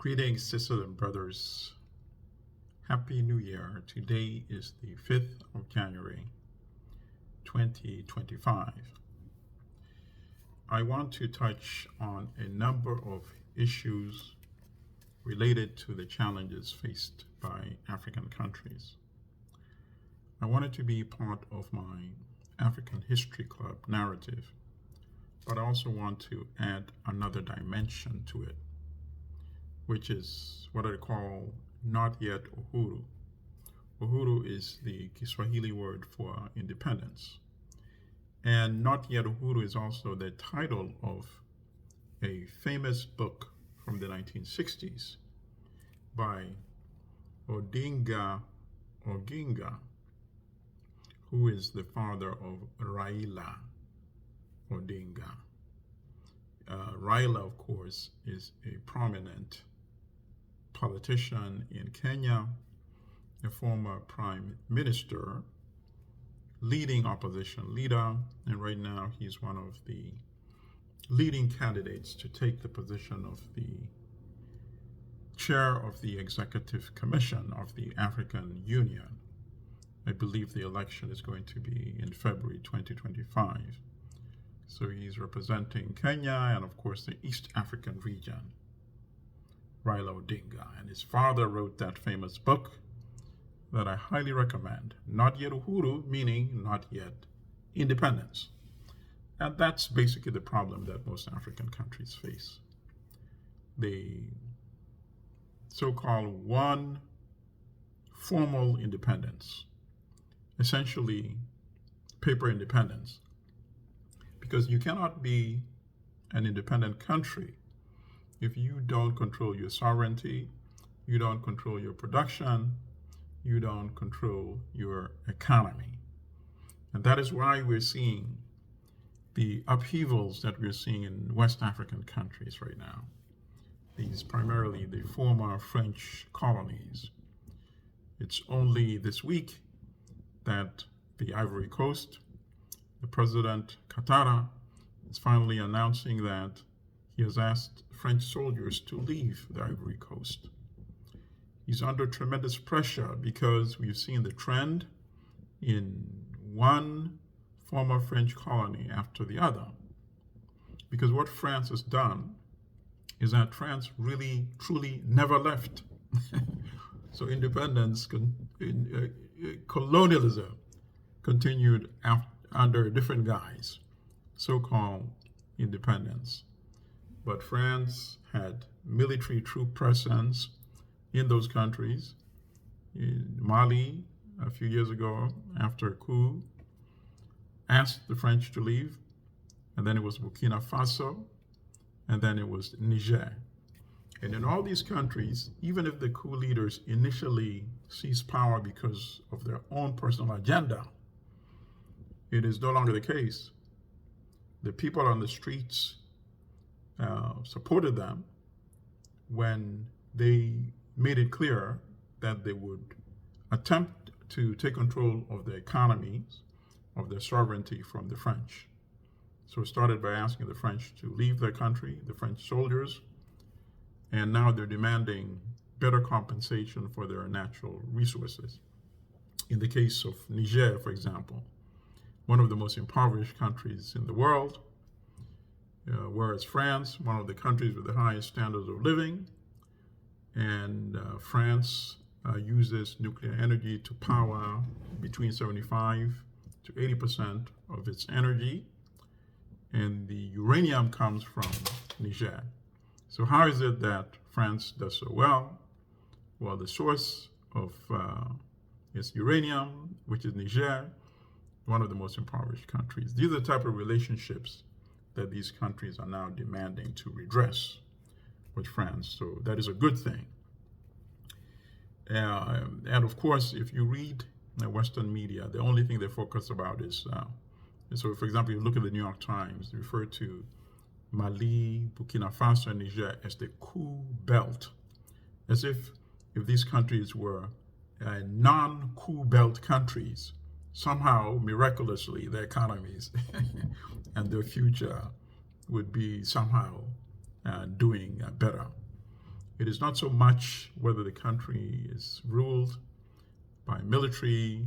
Greetings, sisters and brothers. Happy New Year. Today is the 5th of January, 2025. I want to touch on a number of issues related to the challenges faced by African countries. I wanted to be part of my African History Club narrative, but I also want to add another dimension to it, which is what I call not yet Uhuru. Uhuru is the Kiswahili word for independence. And not yet Uhuru is also the title of a famous book from the 1960s by Odinga Oginga, who is the father of Raila Odinga. Raila, of course, is a prominent politician in Kenya, a former prime minister, leading opposition leader, and right now he's one of the leading candidates to take the position of the chair of the Executive Commission of the African Union. I believe the election is going to be in February 2025. So he's representing Kenya and, of course, the East African region, Raila Odinga. And his father wrote that famous book that I highly recommend, Not Yet Uhuru, meaning not yet independence. And that's basically the problem that most African countries face. The so-called one formal independence, essentially paper independence, because you cannot be an independent country if you don't control your sovereignty, you don't control your production, you don't control your economy. And that is why we're seeing the upheavals that we're seeing in West African countries right now. These primarily the former French colonies. It's only this week that the Ivory Coast, the President Ouattara, is finally announcing that he has asked French soldiers to leave the Ivory Coast. He's under tremendous pressure because we've seen the trend in one former French colony after the other. Because what France has done is that France really, truly never left. So independence, colonialism continued under a different guise, so-called independence. But France had military troop presence in those countries. In Mali, a few years ago, after a coup, asked the French to leave, and then it was Burkina Faso, and then it was Niger. And in all these countries, even if the coup leaders initially seized power because of their own personal agenda, it is no longer the case. The people on the streets supported them when they made it clear that they would attempt to take control of the economies, of their sovereignty from the French. So it started by asking the French to leave their country, the French soldiers, and now they're demanding better compensation for their natural resources. In the case of Niger, for example, one of the most impoverished countries in the world, whereas France, one of the countries with the highest standards of living, and France uses nuclear energy to power between 75 to 80% of its energy, and the uranium comes from Niger. So how is it that France does so well? Well, the source of its uranium, which is Niger, one of the most impoverished countries. These are the type of relationships that these countries are now demanding to redress with France. So that is a good thing. And of course, if you read the Western media, the only thing they focus about is, so for example, you look at the New York Times, they refer to Mali, Burkina Faso, and Niger as the coup belt, as if these countries were non-coup belt countries, somehow, miraculously, their economies and their future would be somehow doing better. It is not so much whether the country is ruled by military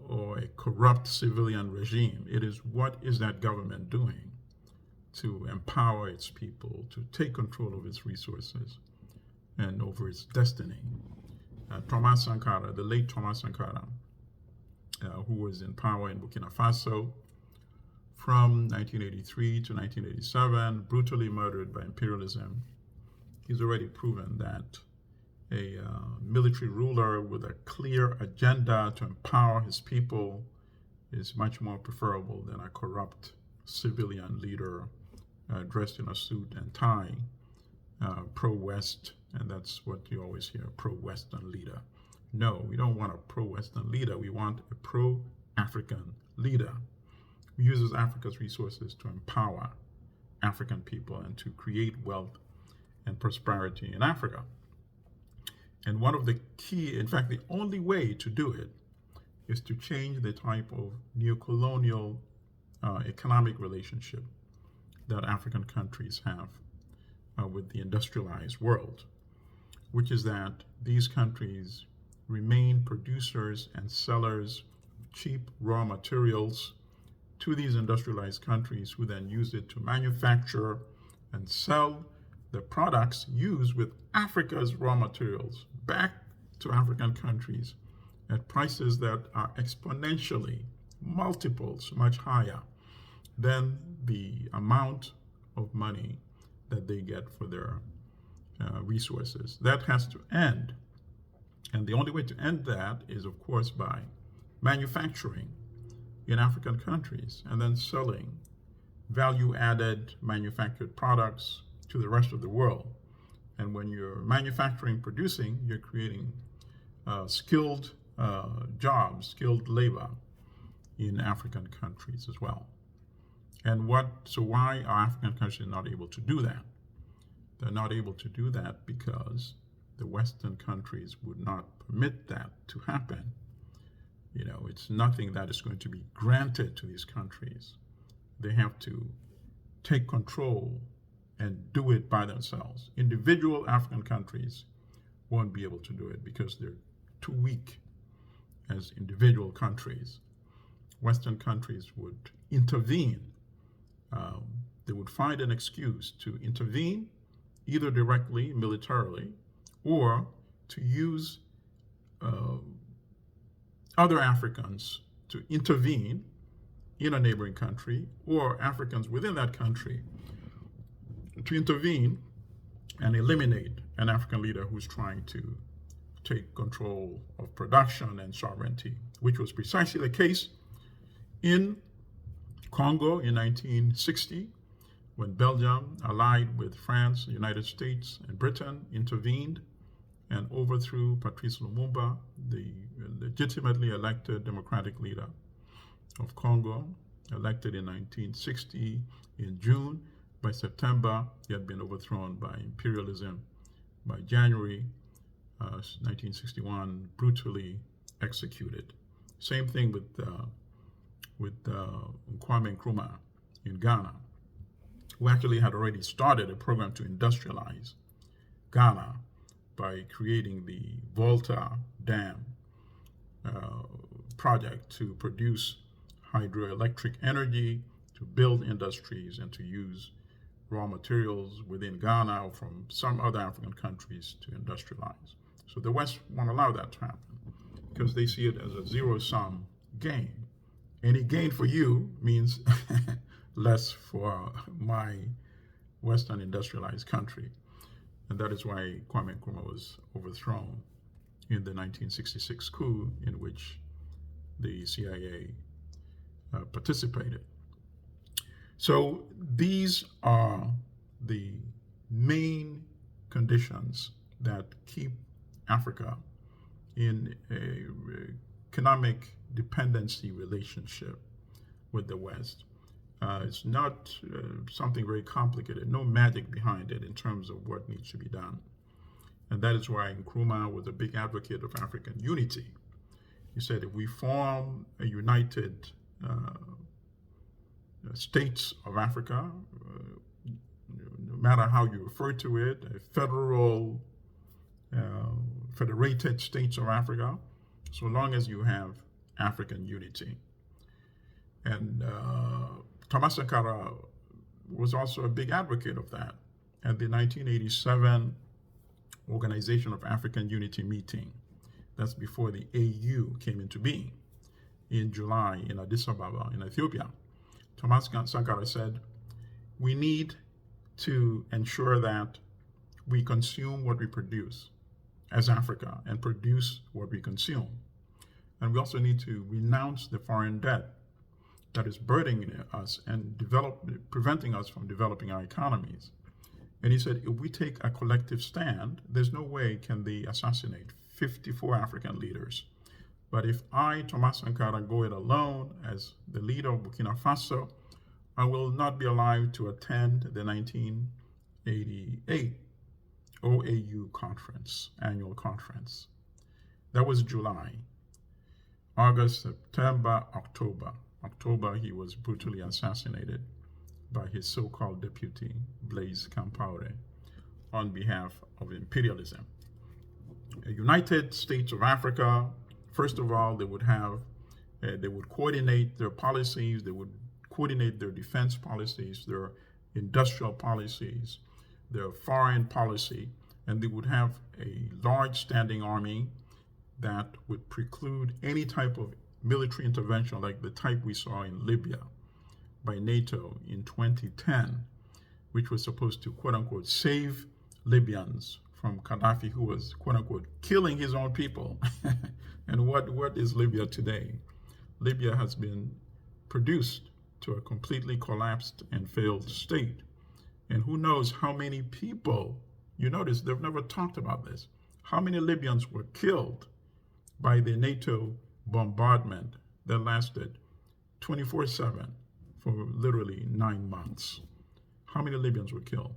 or a corrupt civilian regime. It is what is that government doing to empower its people, to take control of its resources and over its destiny. Thomas Sankara, the late Thomas Sankara, who was in power in Burkina Faso from 1983 to 1987, brutally murdered by imperialism. He's already proven that a military ruler with a clear agenda to empower his people is much more preferable than a corrupt civilian leader dressed in a suit and tie, pro-West, and that's what you always hear, pro-Western leader. No, we don't want a pro-Western leader. We want a pro-African leader who uses Africa's resources to empower African people and to create wealth and prosperity in Africa. And one of the key, in fact, the only way to do it is to change the type of neocolonial economic relationship that African countries have with the industrialized world, which is that these countries remain producers and sellers of cheap raw materials to these industrialized countries, who then use it to manufacture and sell the products used with Africa's raw materials back to African countries at prices that are exponentially, multiples much higher than the amount of money that they get for their resources. That has to end. And the only way to end that is, of course, by manufacturing in African countries and then selling value-added manufactured products to the rest of the world. And when you're manufacturing, producing, you're creating skilled jobs, skilled labor in African countries as well. And so why are African countries not able to do that? They're not able to do that because the Western countries would not permit that to happen. You know, it's nothing that is going to be granted to these countries. They have to take control and do it by themselves. Individual African countries won't be able to do it because they're too weak as individual countries. Western countries would intervene. They would find an excuse to intervene, either directly, militarily, or to use other Africans to intervene in a neighboring country, or Africans within that country to intervene and eliminate an African leader who's trying to take control of production and sovereignty, which was precisely the case in Congo in 1960, when Belgium, allied with France, the United States, and Britain, intervened and overthrew Patrice Lumumba, the legitimately elected democratic leader of Congo, elected in 1960 in June. By September, he had been overthrown by imperialism. By January 1961, brutally executed. Same thing with Kwame Nkrumah in Ghana, who actually had already started a program to industrialize Ghana by creating the Volta Dam project to produce hydroelectric energy, to build industries, and to use raw materials within Ghana or from some other African countries to industrialize. So the West won't allow that to happen because they see it as a zero-sum game. Any gain for you means less for my Western industrialized country. And that is why Kwame Nkrumah was overthrown in the 1966 coup, in which the CIA participated. So these are the main conditions that keep Africa in an economic dependency relationship with the West. It's not something very complicated, no magic behind it in terms of what needs to be done. And that is why Nkrumah was a big advocate of African unity. He said, if we form a united states of Africa, no matter how you refer to it, a federated states of Africa, so long as you have African unity. And Thomas Sankara was also a big advocate of that. At the 1987 Organization of African Unity meeting, that's before the AU came into being, in July in Addis Ababa in Ethiopia, Thomas Sankara said, we need to ensure that we consume what we produce as Africa and produce what we consume. And we also need to renounce the foreign debt that is burdening us and preventing us from developing our economies. And he said, if we take a collective stand, there's no way can they assassinate 54 African leaders. But if I, Thomas Sankara, go it alone as the leader of Burkina Faso, I will not be alive to attend the 1988 OAU conference, annual conference. That was July. August, September, October. October, he was brutally assassinated by his so-called deputy, Blaise Compaoré, on behalf of imperialism. A United States of Africa, first of all, they would coordinate their policies, they would coordinate their defense policies, their industrial policies, their foreign policy, and they would have a large standing army that would preclude any type of military intervention like the type we saw in Libya by NATO in 2010, which was supposed to, quote unquote, save Libyans from Gaddafi, who was, quote unquote, killing his own people. And what is Libya today? Libya has been produced to a completely collapsed and failed state. And who knows how many people, you notice they've never talked about this, how many Libyans were killed by the NATO bombardment that lasted 24/7 for literally 9 months. How many Libyans were killed?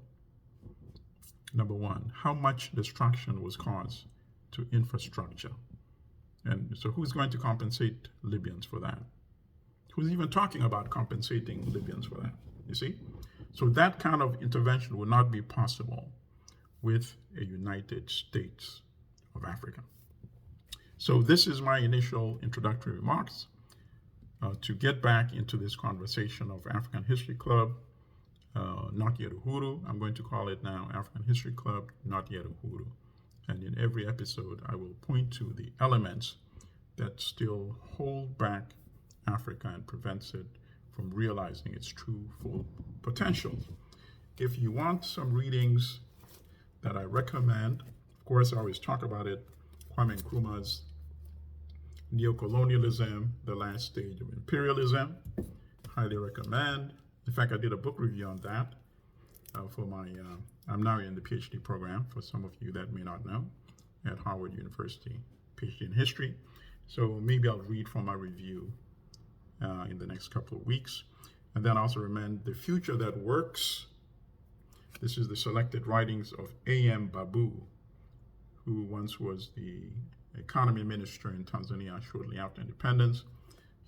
Number one, how much destruction was caused to infrastructure? And so who's going to compensate Libyans for that? Who's even talking about compensating Libyans for that? You see? So that kind of intervention would not be possible with a United States of Africa. So this is my initial introductory remarks to get back into this conversation of African History Club, not yet Uhuru. I'm going to call it now African History Club, not yet Uhuru. And in every episode, I will point to the elements that still hold back Africa and prevents it from realizing its true full potential. If you want some readings that I recommend, of course, I always talk about it, Kwame Nkrumah's Neocolonialism, The Last Stage of Imperialism, highly recommend. In fact, I did a book review on that for my, I'm now in the PhD program, for some of you that may not know, at Harvard University, PhD in history. So maybe I'll read from my review in the next couple of weeks. And then I also recommend The Future That Works. This is the selected writings of A.M. Babu, who once was the economy minister in Tanzania shortly after independence.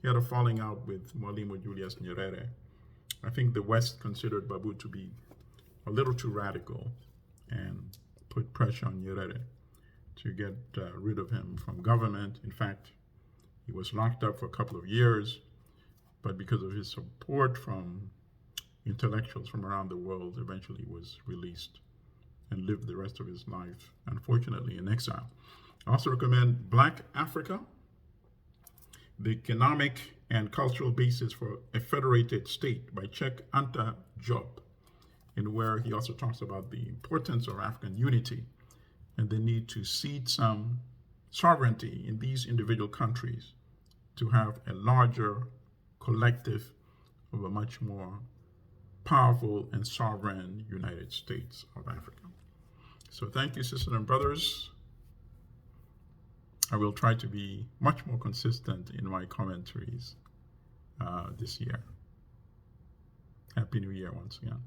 He had a falling out with Mwalimu Julius Nyerere. I think the West considered Babu to be a little too radical and put pressure on Nyerere to get rid of him from government. In fact, he was locked up for a couple of years, but because of his support from intellectuals from around the world, eventually was released and lived the rest of his life, unfortunately, in exile. I also recommend Black Africa, The Economic and Cultural Basis for a Federated State by Cheikh Anta Diop, in where he also talks about the importance of African unity and the need to cede some sovereignty in these individual countries to have a larger collective of a much more powerful and sovereign United States of Africa. So thank you, sisters and brothers. I will try to be much more consistent in my commentaries this year. Happy New Year once again.